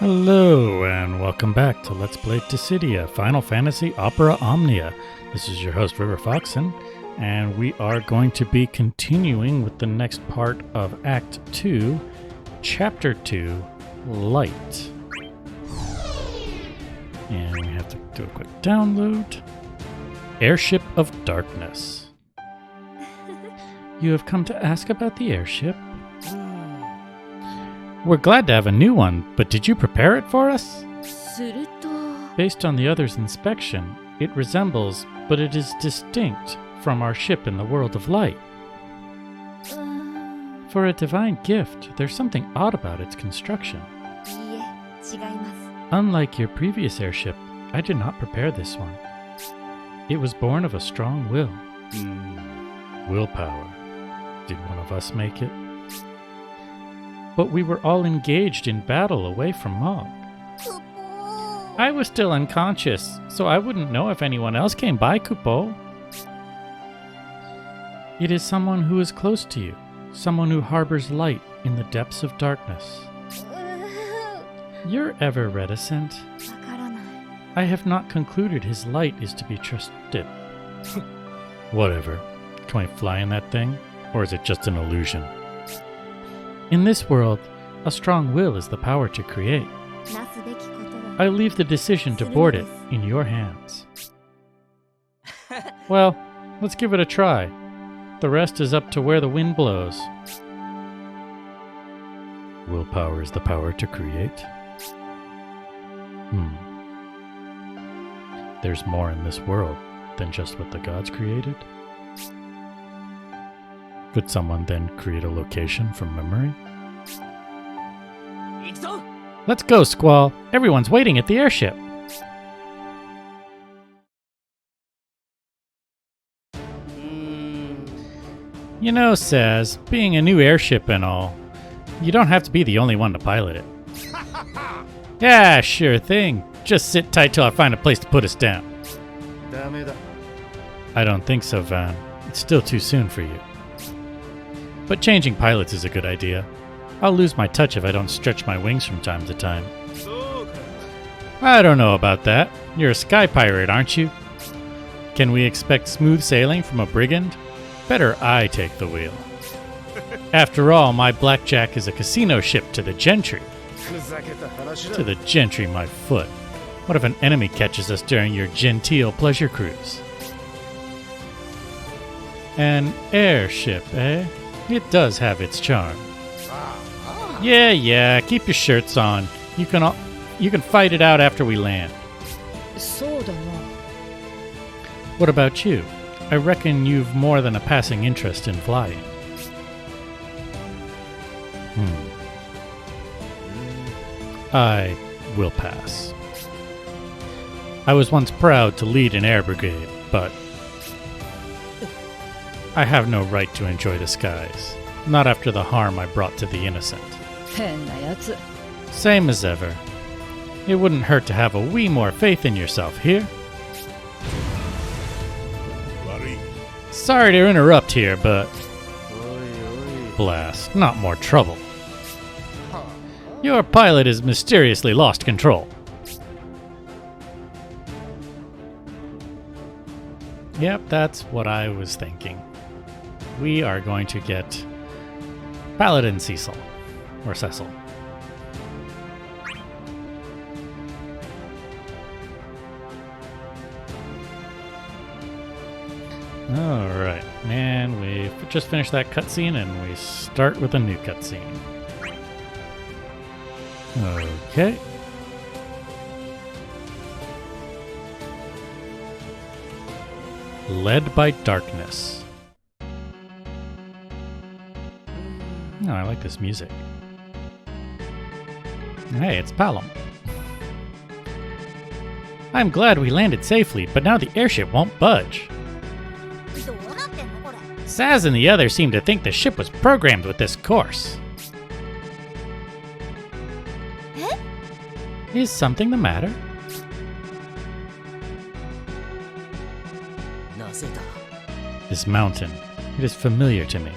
Hello, and welcome back to Let's Play Dissidia, Final Fantasy Opera Omnia. This is your host, River Foxen, and we are going to be continuing with the next part of Act 2, Chapter 2, Light. And we have to do a quick download. Airship of Darkness. You have come to ask about the airship? We're glad to have a new one, but did you prepare it for us? Based on the other's inspection, it resembles, but it is distinct from our ship in the world of light. For a divine gift, there's something odd about its construction. Unlike your previous airship, I did not prepare this one. It was born of a strong will. Willpower. Did one of us make it? But we were all engaged in battle away from Mog. I was still unconscious, so I wouldn't know if anyone else came by, Kupo. It is someone who is close to you, someone who harbors light in the depths of darkness. You're ever reticent. I have not concluded his light is to be trusted. Whatever. Can we fly in that thing? Or is it just an illusion? In this world, a strong will is the power to create. I leave the decision to board it in your hands. Well, let's give it a try. The rest is up to where the wind blows. Willpower is the power to create? There's more in this world than just what the gods created? Could someone then create a location from memory? Let's go, Squall. Everyone's waiting at the airship. You know, Saz, being a new airship and all, you don't have to be the only one to pilot it. Yeah, sure thing. Just sit tight till I find a place to put us down. I don't think so, Van. It's still too soon for you. But changing pilots is a good idea. I'll lose my touch if I don't stretch my wings from time to time. I don't know about that. You're a sky pirate, aren't you? Can we expect smooth sailing from a brigand? Better I take the wheel. After all, my blackjack is a casino ship to the gentry. To the gentry, my foot. What if an enemy catches us during your genteel pleasure cruise? An airship, eh? It does have its charm. Yeah, keep your shirts on. You can fight it out after we land. What about you? I reckon you've more than a passing interest in flying. I will pass. I was once proud to lead an air brigade, but I have no right to enjoy the skies. Not after the harm I brought to the innocent. Same as ever. It wouldn't hurt to have a wee more faith in yourself here. Sorry to interrupt here, but... Blast, not more trouble. Your pilot has mysteriously lost control. Yep, that's what I was thinking. We are going to get Paladin Cecil. Or Cecil. Alright, and we just finished that cutscene and we start with a new cutscene. Okay. Led by Darkness. Oh, I like this music. Hey, it's Palom. I'm glad we landed safely, but now the airship won't budge. Saz and the others seem to think the ship was programmed with this course. Is something the matter? This mountain, it is familiar to me.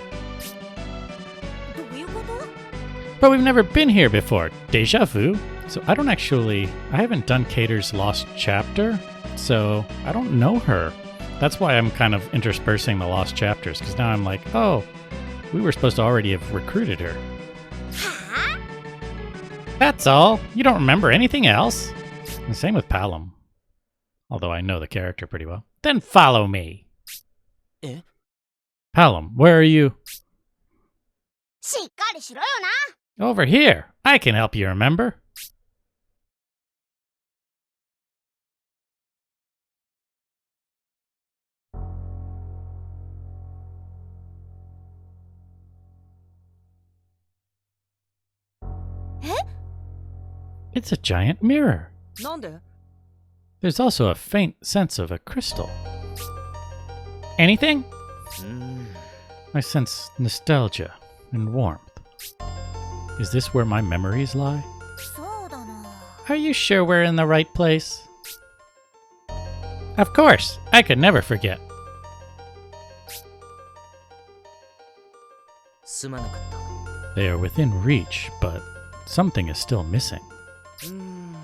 But we've never been here before. Deja vu? So I haven't done Cater's Lost Chapter, so I don't know her. That's why I'm kind of interspersing the Lost Chapters, because now I'm like, oh, we were supposed to already have recruited her. Huh? That's all. You don't remember anything else? And same with Palom. Although I know the character pretty well. Then follow me. Eh? Palom, where are you? しっかりしろよな。 Over here. I can help you remember. It's a giant mirror. なんで There's also a faint sense of a crystal. Anything? I sense nostalgia and warmth. Is this where my memories lie? そうだな。 Are you sure we're in the right place? Of course! I could never forget. すまなかった They are within reach, but something is still missing. うーん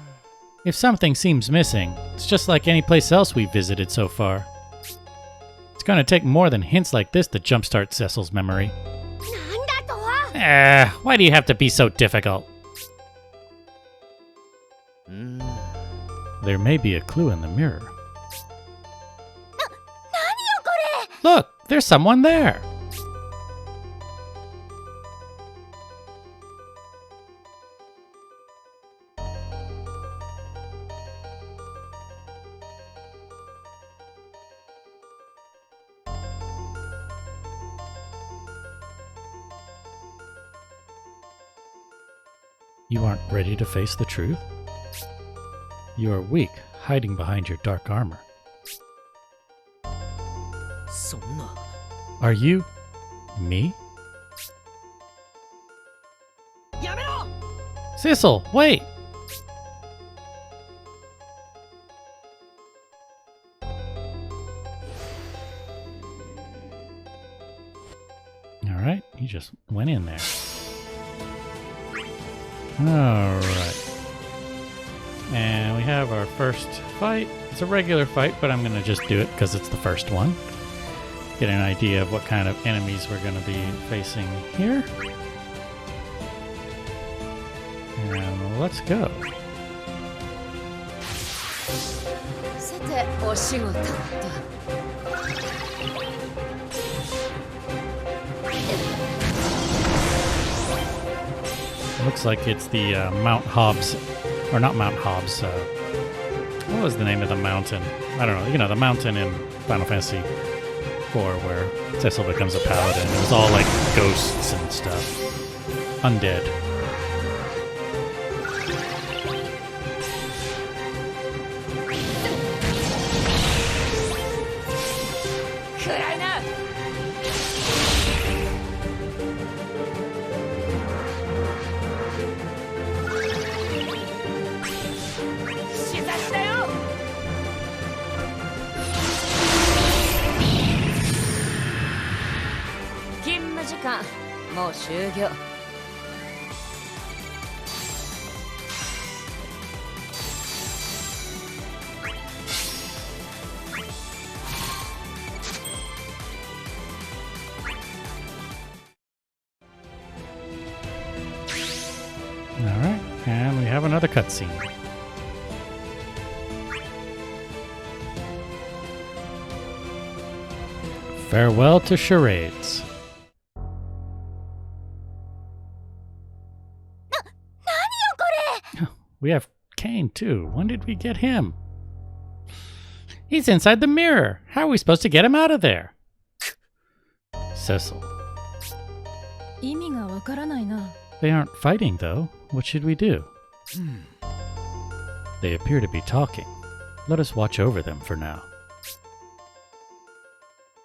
If something seems missing, it's just like any place else we've visited so far. It's gonna take more than hints like this to jumpstart Cecil's memory. なんだと？ Why do you have to be so difficult? うーん There may be a clue in the mirror. 何よこれ？ Look, there's someone there. You aren't ready to face the truth? You are weak, hiding behind your dark armor. そんな Are you... me? やめろ Cecil, wait! Alright, he just went in there. Alright. And we have our first fight. It's a regular fight, but I'm going to just do it because it's the first one. Get an idea of what kind of enemies we're going to be facing here. And let's go. さて、お仕事と。 Looks like it's the Mount Hobbs, or not Mount Hobbs. What was the name of the mountain? I don't know. You know, the mountain in Final Fantasy IV where Cecil becomes a paladin. It was all like ghosts and stuff. Undead. Alright, and we have another cutscene. Farewell to charades. We have Kane too. When did we get him? He's inside the mirror. How are we supposed to get him out of there? Cecil. 意味がわからないな。 They aren't fighting though. What should we do? They appear to be talking. Let us watch over them for now.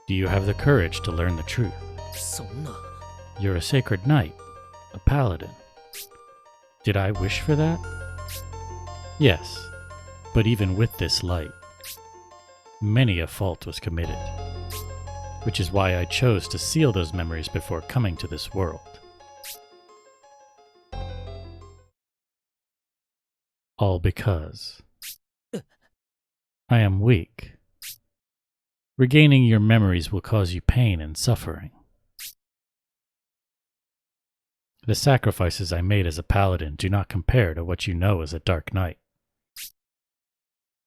Do you have the courage to learn the truth? そんな You're a sacred knight, a paladin. Did I wish for that? Yes, but even with this light, many a fault was committed, which is why I chose to seal those memories before coming to this world. All because I am weak. Regaining your memories will cause you pain and suffering. The sacrifices I made as a paladin do not compare to what you know as a dark knight.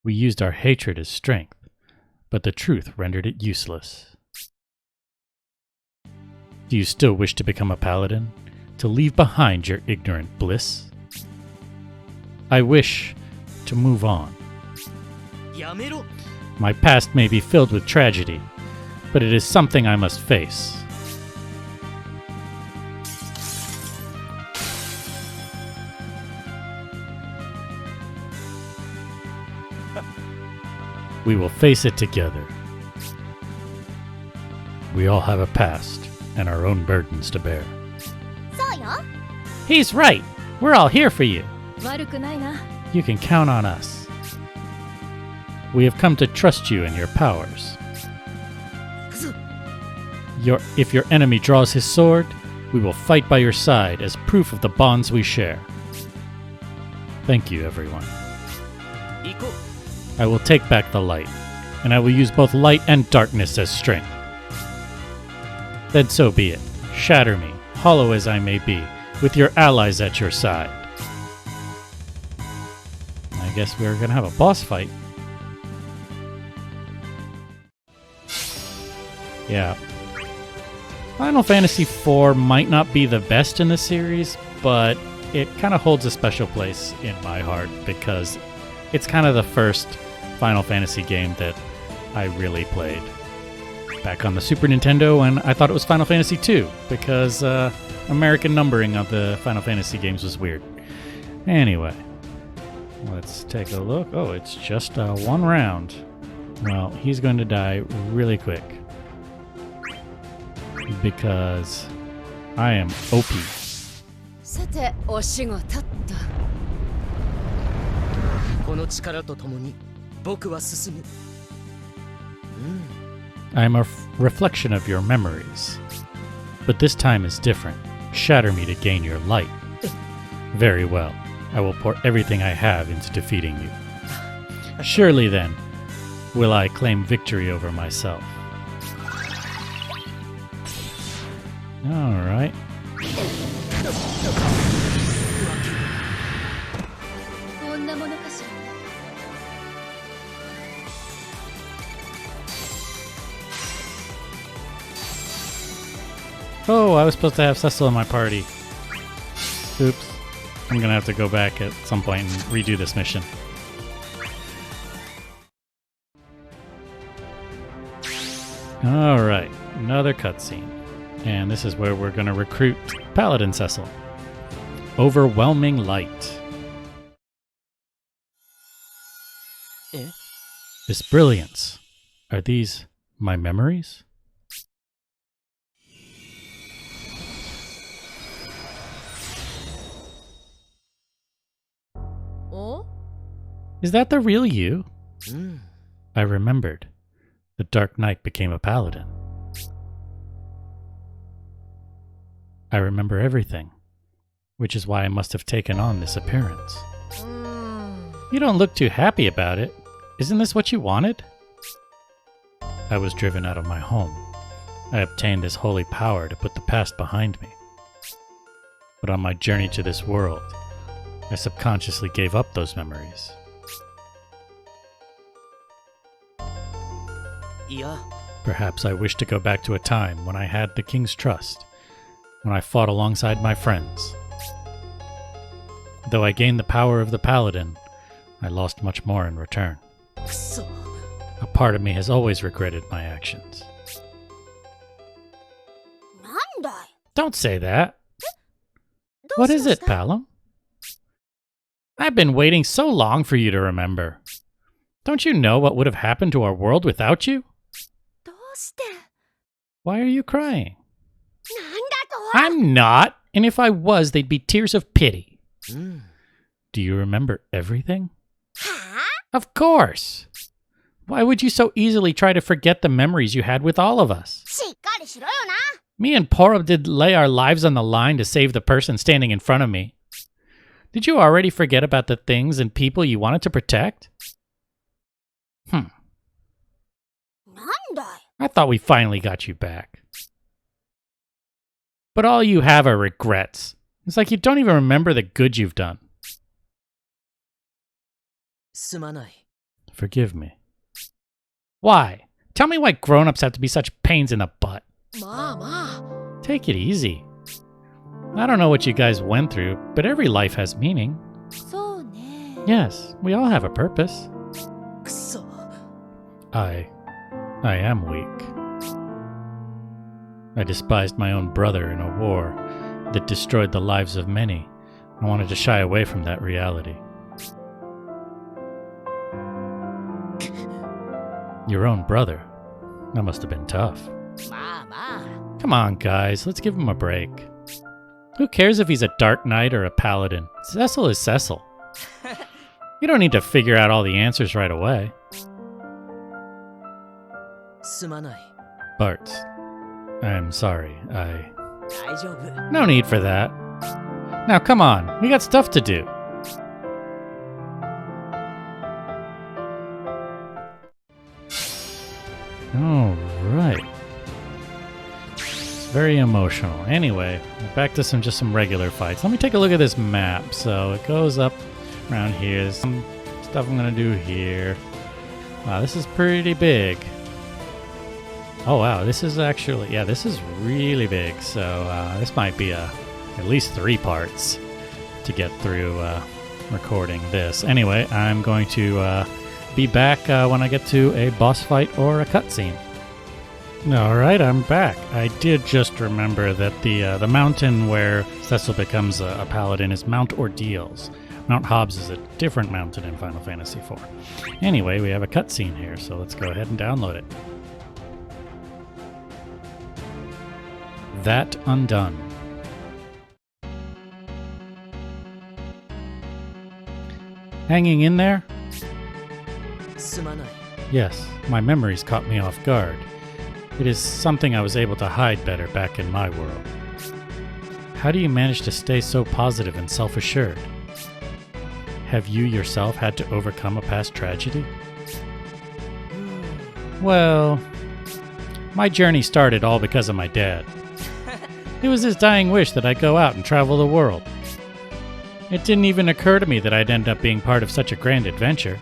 We used our hatred as strength, but the truth rendered it useless. Do you still wish to become a paladin? To leave behind your ignorant bliss? I wish to move on. やめろ My past may be filled with tragedy, but it is something I must face. We will face it together. We all have a past and our own burdens to bear. そうよ。 He's right! We're all here for you. 悪くないな。 You can count on us. We have come to trust you and your powers. くそ If your enemy draws his sword, we will fight by your side as proof of the bonds we share. Thank you, everyone. 行こう I will take back the light, and I will use both light and darkness as strength. Then so be it. Shatter me, hollow as I may be, with your allies at your side. I guess we're gonna have a boss fight. Yeah. Final Fantasy IV might not be the best in the series, but it kind of holds a special place in my heart because it's kind of the first Final Fantasy game that I really played. Back on the Super Nintendo, and I thought it was Final Fantasy II because American numbering of the Final Fantasy games was weird. Anyway, let's take a look. Oh, it's just one round. Well, he's going to die really quick because I am OP. さて押が立った。この力とともに僕は進む I am a reflection of your memories. But this time is different. Shatter me to gain your light. Very well. I will pour everything I have into defeating you. Surely then, will I claim victory over myself. Alright. Oh, I was supposed to have Cecil in my party. Oops. I'm gonna have to go back at some point and redo this mission. Alright, another cutscene. And this is where we're gonna recruit Paladin Cecil. Overwhelming light. Eh? This brilliance. Are these my memories? Is that the real you? I remembered. The Dark Knight became a paladin. I remember everything, which is why I must have taken on this appearance. You don't look too happy about it. Isn't this what you wanted? I was driven out of my home. I obtained this holy power to put the past behind me. But on my journey to this world, I subconsciously gave up those memories. いや Perhaps I wish to go back to a time when I had the king's trust, when I fought alongside my friends. Though I gained the power of the paladin, I lost much more in return. くそ A part of me has always regretted my actions. なんだい。 Don't say that. ど What う is しまし it, た？ Palom? I've been waiting so long for you to remember. Don't you know what would have happened to our world without you? どうして？ Why are you crying? なんだと？ I'm not, and if I was, they'd be tears of pity. うん Do you remember everything? は Of course. Why would you so easily try to forget the memories you had with all of us? あ？しっかりしろよな。 Me and Poro did lay our lives on the line to save the person standing in front of me. Did you already forget about the things and people you wanted to protect? なんだい I thought we finally got you back. But all you have are regrets. It's like you don't even remember the good you've done. すまない。 Forgive me. Why? Tell me why grown-ups have to be such pains in the butt. まあまあ Take it easy. I don't know what you guys went through, but every life has meaning. そうね Yes, we all have a purpose. くそ。 I am weak. I despised my own brother in a war that destroyed the lives of many. I wanted to shy away from that reality. Your own brother? That must have been tough. まあまあ Come on, guys, let's give him a break. Who cares if he's a Dark Knight or a Paladin? Cecil is Cecil. You don't need to figure out all the answers right away. すまない。 Bart, I'm sorry. 大丈夫。 No need for that. Now, come on. We got stuff to do. All right. It's very emotional. Anyway, back to just some regular fights. Let me take a look at this map. So it goes up around here. There's some stuff I'm going to do here. Wow, this is pretty big. Oh wow, this is actually, yeah, this is really big. So this might be at least 3 parts to get through recording this. Anyway, I'm going to be back when I get to a boss fight or a cutscene. All right, I'm back. I did just remember that the mountain where Cecil becomes a paladin is Mount Ordeals. Mount Hobbs is a different mountain in Final Fantasy IV. Anyway, we have a cutscene here, so let's go ahead and download it. That Undone. Hanging in there? すまない。 Yes, my memories caught me off guard. It is something I was able to hide better back in my world. How do you manage to stay so positive and self-assured? Have you yourself had to overcome a past tragedy? Well, my journey started all because of my dad. It was his dying wish that I go out and travel the world. It didn't even occur to me that I'd end up being part of such a grand adventure.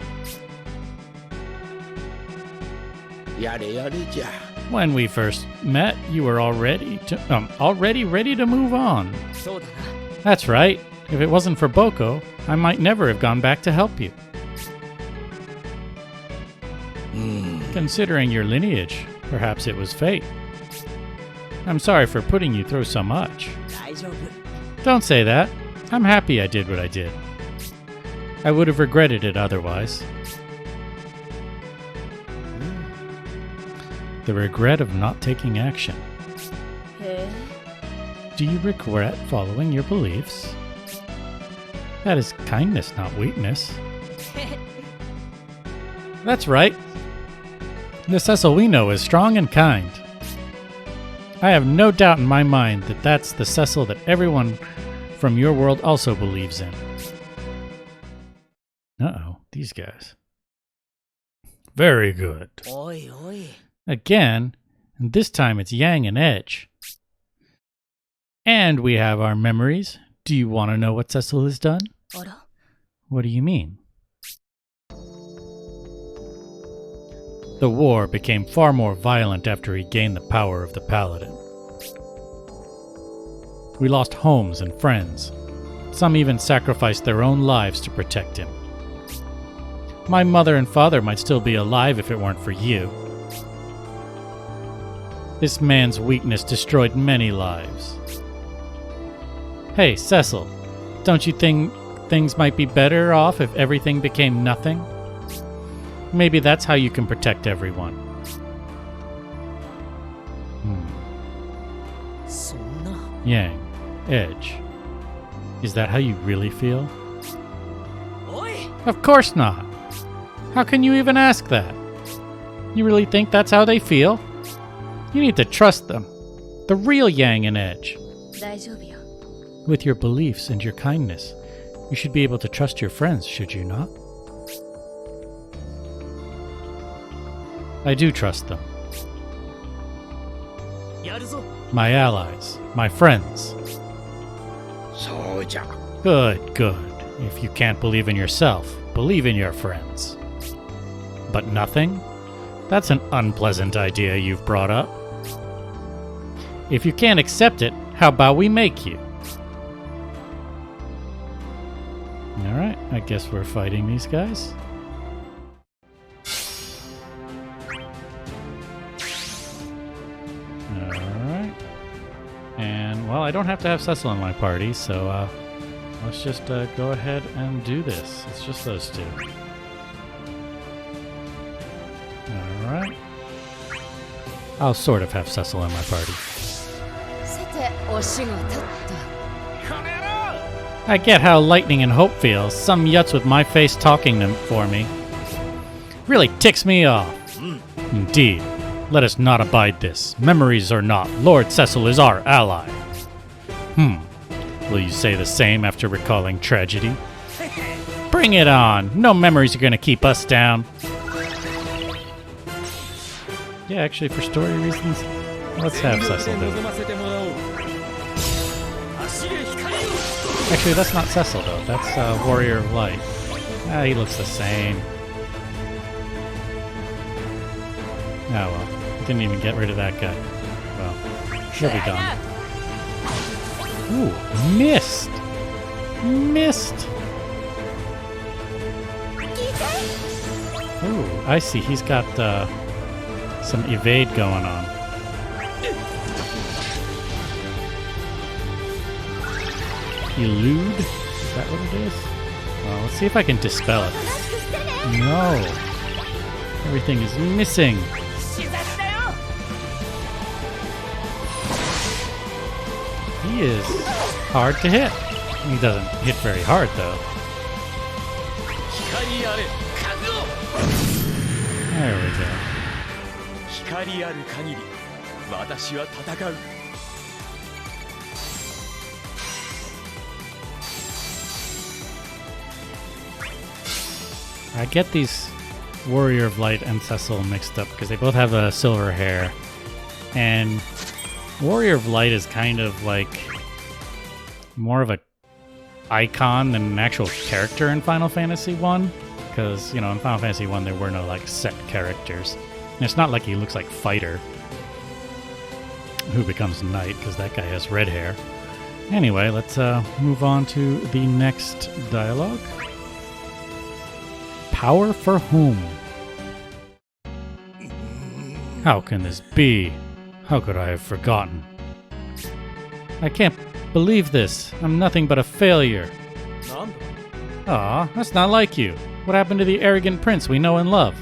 やれやれじゃ。 When we first met, you were already ready to move on. そうだな。 That's right. If it wasn't for Boko, I might never have gone back to help you. Considering your lineage, perhaps it was fate. I'm sorry for putting you through so much. 大丈夫。 Don't say that. I'm happy I did what I did. I would have regretted it otherwise. The regret of not taking action. へえ Do you regret following your beliefs? That is kindness, not weakness. That's right. The Cecil we know is strong and kind. I have no doubt in my mind that that's the Cecil that everyone from your world also believes in. Uh-oh, these guys. Very good. おいおい。 Again, and this time it's Yang and Edge. And we have our memories. Do you want to know what Cecil has done? あら What do you mean? The war became far more violent after he gained the power of the Paladin. We lost homes and friends. Some even sacrificed their own lives to protect him. My mother and father might still be alive if it weren't for you. This man's weakness destroyed many lives. Hey, Cecil, don't you think things might be better off if everything became nothing? Maybe that's how you can protect everyone. そんな。 Yang, Edge, is that how you really feel? おい。 Of course not. How can you even ask that? You really think that's how they feel? You need to trust them. The real Yang and Edge. 大丈夫よ With your beliefs and your kindness, You should be able to trust your friends, should you not? I do trust them. やるぞ My allies, my friends. そうじゃ。 Good, good. If you can't believe in yourself, believe in your friends. But nothing? That's an unpleasant idea you've brought up. If you can't accept it, how about we make you? Alright, I guess we're fighting these guys. Alright. And, well, I don't have to have Cecil in my party, so let's just go ahead and do this. It's just those two. Alright. I'll sort of have Cecil in my party. さてお仕事と I get how lightning and hope feels. Some yuts with my face talking them for me. Really ticks me off. Indeed. Let us not abide this. Memories or not, Lord Cecil is our ally. Will you say the same after recalling tragedy? Bring it on. No memories are going to keep us down. Yeah, actually, for story reasons, let's have Cecil do it. 望ませてもらおう走れ光よ Actually, that's not Cecil, though. That's Warrior of Light. Ah, he looks the same. Oh, well. Didn't even get rid of that guy. Well, he'll be gone. Ooh, missed! Missed! Ooh, I see. He's got some evade going on. Elude? Is that what it is? Well, let's see if I can dispel it. No! Everything is missing! He is hard to hit. He doesn't hit very hard, though. 光あれ覚悟 There we go. 光ある限り私は戦う I get these Warrior of Light and Cecil mixed up because they both have silver hair. And Warrior of Light is kind of like more of a icon than an actual character in Final Fantasy 1. Because, you know, in Final Fantasy 1 there were no like set characters. And it's not like he looks like Fighter, who becomes Knight, because that guy has red hair. Anyway, let's move on to the next dialogue. Power for whom? How can this be? How could I have forgotten? I can't believe this. I'm nothing but a failure. なんだ Aw, that's not like you. What happened to the arrogant prince we know and love?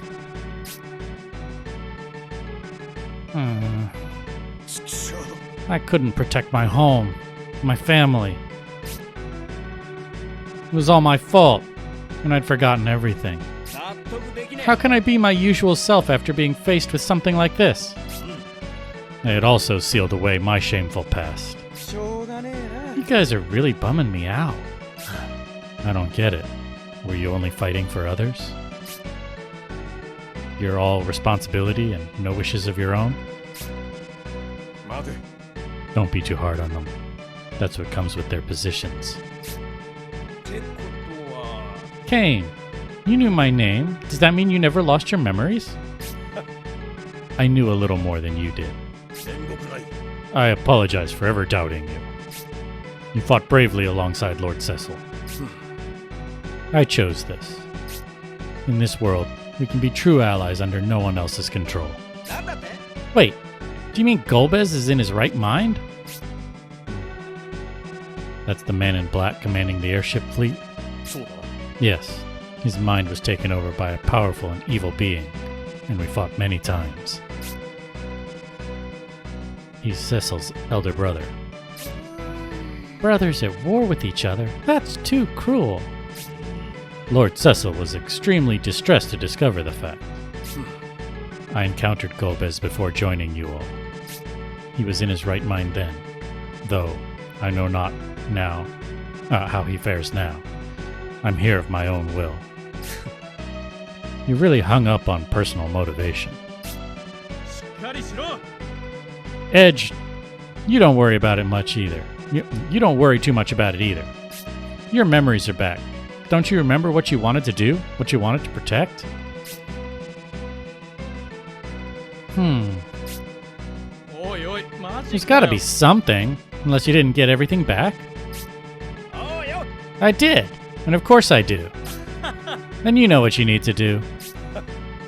I couldn't protect my home, my family. It was all my fault, and I'd forgotten everything. 納得できね How can I be my usual self after being faced with something like this? It also sealed away my shameful past. えしょうがねえ You guys are really bumming me out. I don't get it. Were you only fighting for others? You're all responsibility and no wishes of your own? な待て Don't be too hard on them. That's what comes with their positions. ってことは Kane, you knew my name. Does that mean you never lost your memories? I knew a little more than you did. 戦国ない I apologize for ever doubting you. You fought bravely alongside Lord Cecil. I chose this. In this world, we can be true allies under no one else's control. なんだって Wait, do you mean Golbez is in his right mind? That's the man in black commanding the airship fleet? そうだな Yes, his mind was taken over by a powerful and evil being, and we fought many times. He's Cecil's elder brother. Brothers at war with each other? That's too cruel. Lord Cecil was extremely distressed to discover the fact. I encountered Golbez before joining you all. He was in his right mind then, though I know not now how he fares now. I'm here of my own will. You're really hung up on personal motivation. しっかりしろ Edge, you don't worry about it much either. You don't worry too much about it either. Your memories are back. Don't you remember what you wanted to do? What you wanted to protect? Hmm. おいおいマジ There's gotta be something. Unless you didn't get everything back. おいよ I did. And of course I do. And you know what you need to do.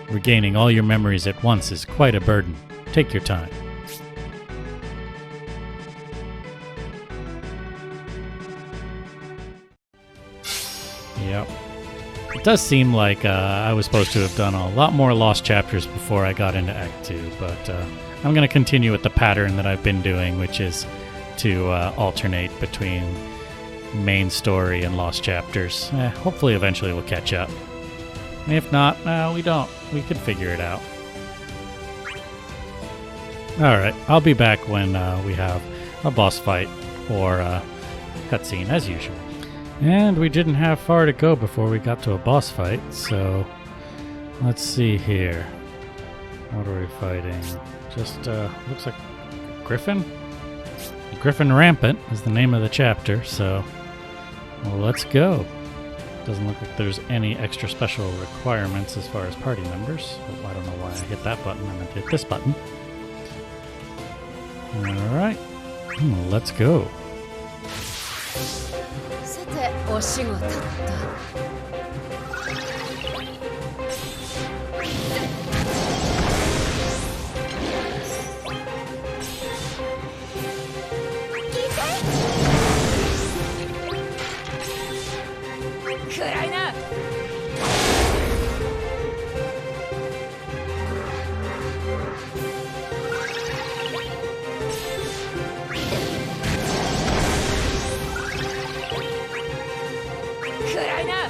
Regaining all your memories at once is quite a burden. Take your time. Yep. It does seem like I was supposed to have done a lot more lost chapters before I got into Act 2, but I'm going to continue with the pattern that I've been doing, which is to alternate between main story and lost chapters. Hopefully eventually we'll catch up. And if not, we don't. We can figure it out. Alright, I'll be back when we have a boss fight or a cutscene as usual. And we didn't have far to go before we got to a boss fight, so let's see here. What are we fighting? Just looks like Griffin? Griffin Rampant is the name of the chapter, so well, let's go. Doesn't look like there's any extra special requirements as far as party members. Oh, I don't know why I hit that button. I meant to hit this button. Alright, let's go. さてお仕事と暗いな 暗いな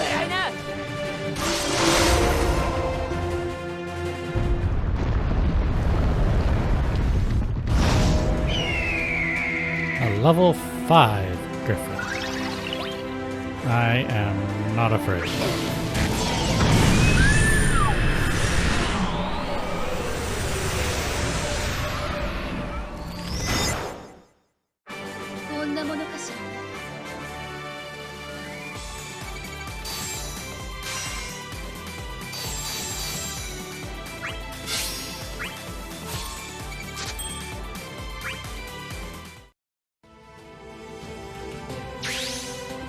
暗いな A level 5 Griffin. I am not afraid. こんなものかしら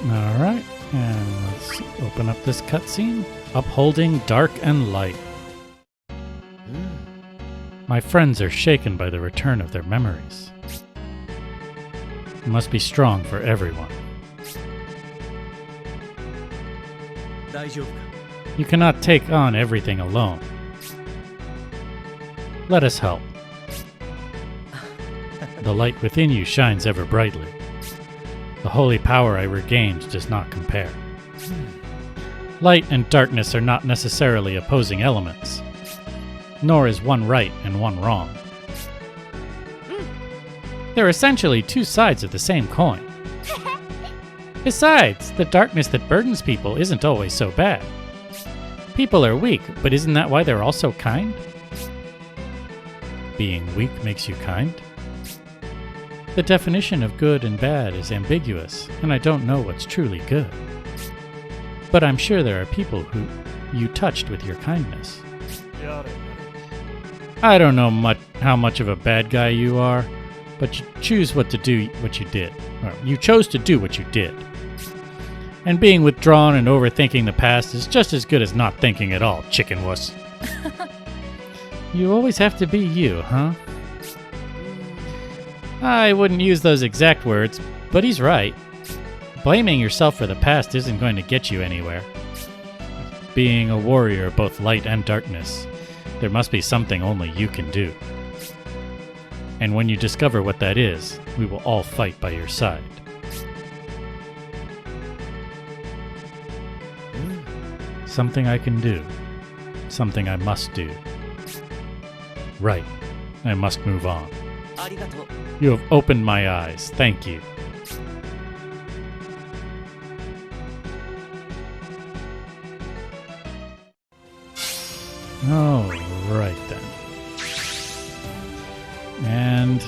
Alright, and let's open up this cutscene. Upholding Dark and Light. My friends are shaken by the return of their memories. It must be strong for everyone. 大丈夫か You cannot take on everything alone. Let us help. The light within you shines ever brightly. The holy power I regained does not compare. Light and darkness are not necessarily opposing elements, nor is one right and one wrong. They're essentially two sides of the same coin. Besides, the darkness that burdens people isn't always so bad. People are weak, but isn't that why they're also kind? Being weak makes you kind? The definition of good and bad is ambiguous, and I don't know what's truly good. But I'm sure there are people who you touched with your kindness. I don't know how much of a bad guy you are, but you choose what to do what you did. Or you chose to do what you did. And being withdrawn and overthinking the past is just as good as not thinking at all, chicken wuss. You always have to be you, huh? I wouldn't use those exact words, but he's right. Blaming yourself for the past isn't going to get you anywhere. Being a warrior of both light and darkness, there must be something only you can do. And when you discover what that is, we will all fight by your side. Something I can do. Something I must do. Right. I must move on. ありがとう You have opened my eyes. Thank you. Oh, right then. And,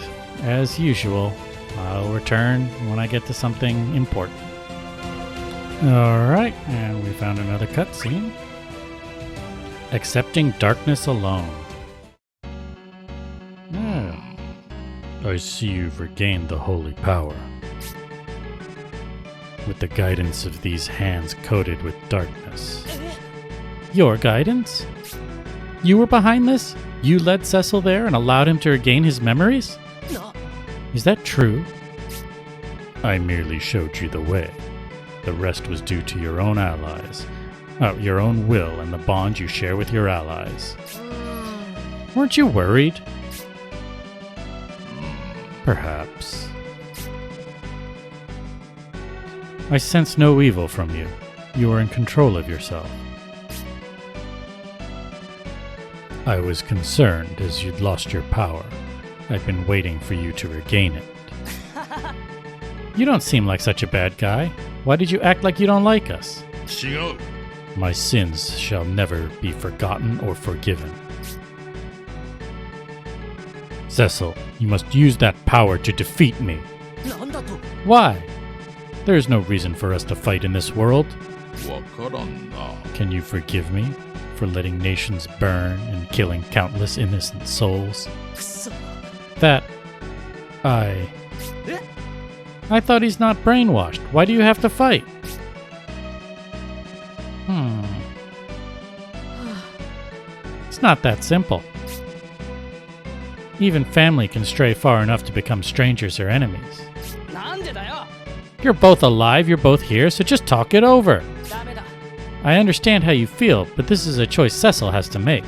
as usual, I'll return when I get to something important. Alright, and we found another cutscene. Accepting darkness alone. I see you've regained the holy power. With the guidance of these hands coated with darkness. Your guidance? You were behind this? You led Cecil there and allowed him to regain his memories? No. Is that true? I merely showed you the way. The rest was due to your own allies. Oh, your own will and the bond you share with your allies. Weren't you worried? Perhaps. I sense no evil from you. You are in control of yourself. I was concerned as you'd lost your power. I've been waiting for you to regain it. You don't seem like such a bad guy. Why did you act like you don't like us? 違う My sins shall never be forgotten or forgiven. Cecil, you must use that power to defeat me. なんだと Why? There is no reason for us to fight in this world. わからんな Can you forgive me for letting nations burn and killing countless innocent souls? くそ That... I thought he's not brainwashed. Why do you have to fight? It's not that simple. Even family can stray far enough to become strangers or enemies. なんでだよ You're both alive, you're both here, so just talk it over. ダメだ I understand how you feel, but this is a choice Cecil has to make.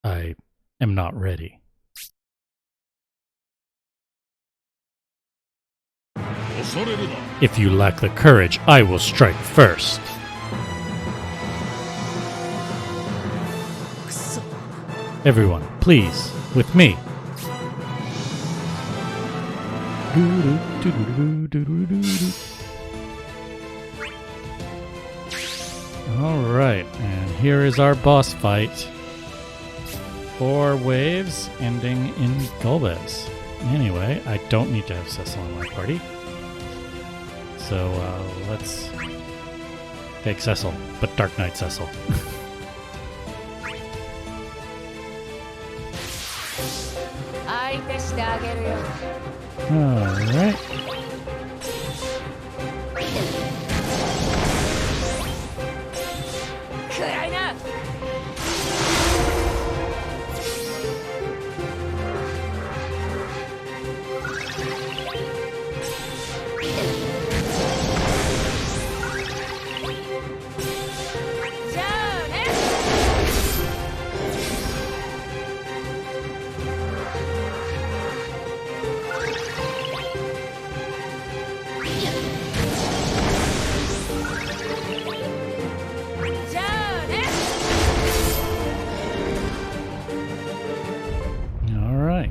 I am not ready. 恐れるな If you lack the courage, I will strike first. くそ Everyone, please, with me. Alright, and here is our boss fight. 4 waves ending in Golbez. Anyway, I don't need to have Cecil in my party. So let's take Cecil, but Dark Knight Cecil. 相手してあげるよ Alright. Alright.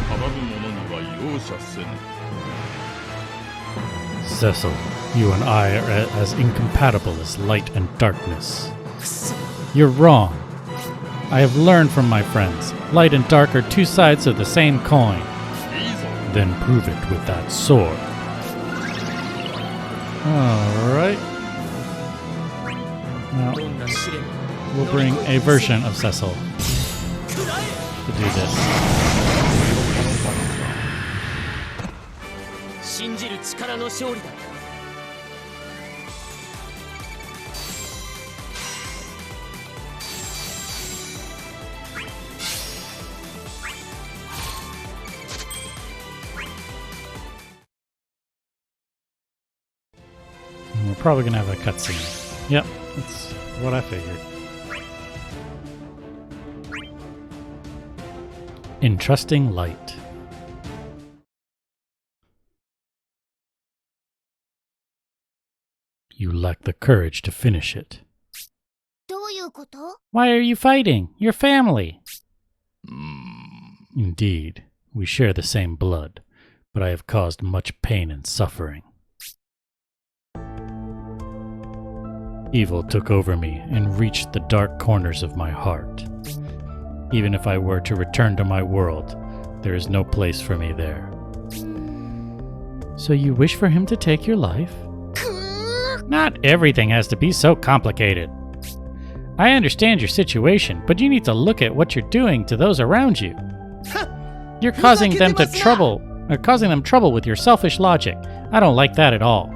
阻む者には容赦せぬ Cecil, you and I are as incompatible as light and darkness. You're wrong. I have learned from my friends. Light and dark are 2 sides of the same coin. いいぞ Then prove it with that sword. Alright. Now, どんな試練 we'll bring a version of Cecil to do this. 信じる力の勝利だ And we're probably going to have a cutscene. Yep, that's what I figured. Entrusting Light. You lack the courage to finish it. どういうこと？ Why are you fighting? You're family. うーん。 Indeed, we share the same blood, but I have caused much pain and suffering. Evil took over me and reached the dark corners of my heart. Even if I were to return to my world, there is no place for me there. So you wish for him to take your life? Not everything has to be so complicated. I understand your situation, but you need to look at what you're doing to those around you. You're causing them trouble with your selfish logic. I don't like that at all.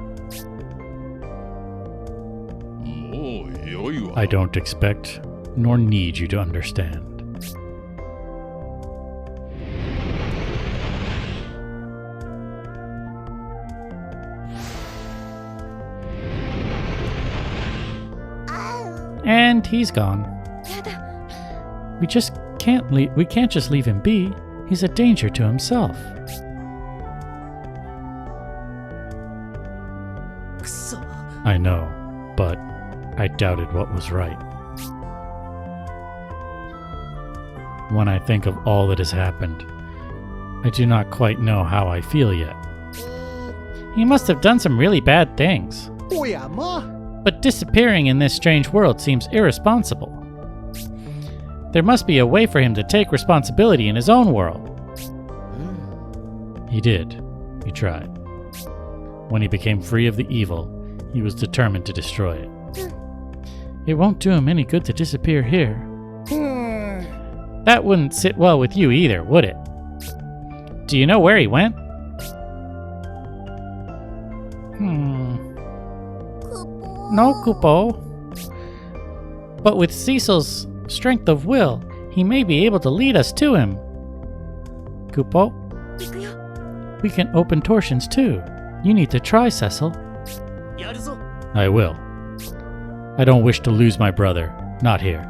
もうよいわ。 I don't expect nor need you to understand. And he's gone. やだ。 We can't just leave him be. He's a danger to himself. くそ。 I know, but I doubted what was right. When I think of all that has happened, I do not quite know how I feel yet. He must have done some really bad things. おやま。 But disappearing in this strange world seems irresponsible. There must be a way for him to take responsibility in his own world. He did. He tried. When he became free of the evil, he was determined to destroy it. It won't do him any good to disappear here. That wouldn't sit well with you either, would it? Do you know where he went? No, Kupo. But with Cecil's strength of will, he may be able to lead us to him. Kupo, 行くよ。 we can open torsions too. You need to try, Cecil. やるぞ。 I will. I don't wish to lose my brother. Not here.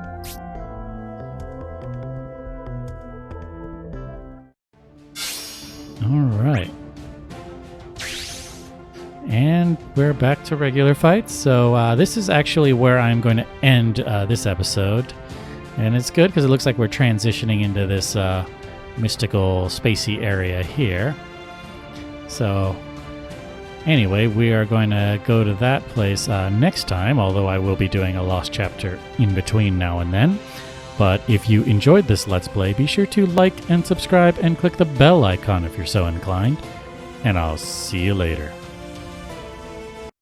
Alright. And we're back to regular fights. So this is actually where I'm going to end this episode. And it's good because it looks like we're transitioning into this mystical, spacey area here. So anyway, we are going to go to that place next time, although I will be doing a lost chapter in between now and then. But if you enjoyed this Let's Play, be sure to like and subscribe and click the bell icon if you're so inclined. And I'll see you later.